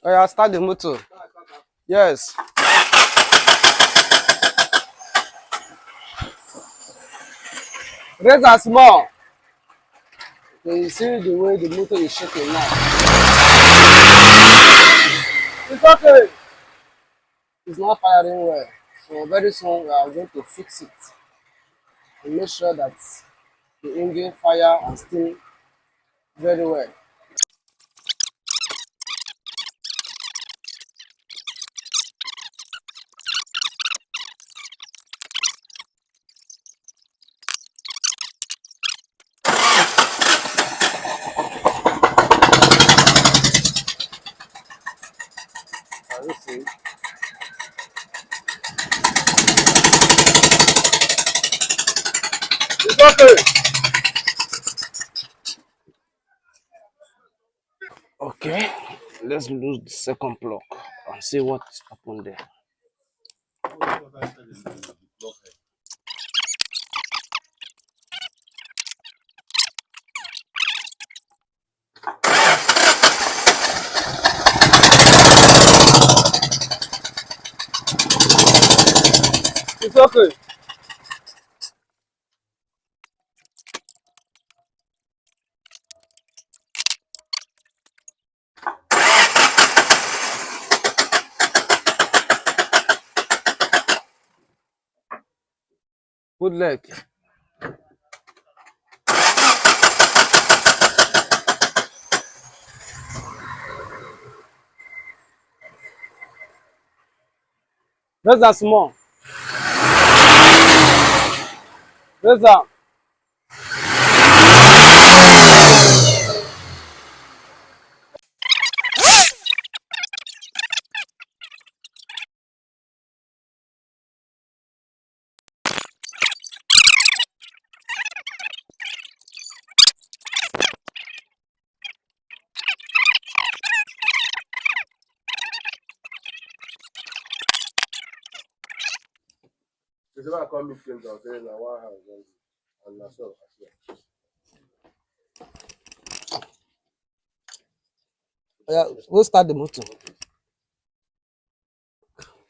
Oh, yeah, start the motor. Yes. Raise as small. Okay, you see the way the motor is shaking now. It's okay. It's not firing well. So very soon we are going to fix it to make sure that the engine fire and steam very well. Can you see? It's okay. Okay, let's lose the second plug and see what happened there. It's okay. Good leg. Raise that small. Raise that. This is why I call me James. I'll say now one house and that's all. Yeah, we'll start the motor.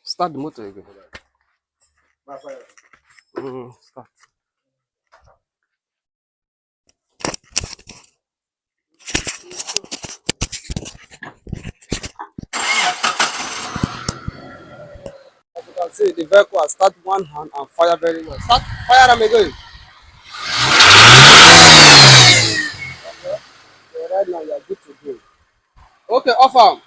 Start the motor again. Start. As you can see, the vehicle has start one hand and fire very well. Start fire them again. Okay. So right now you are good to go. Okay, off arm.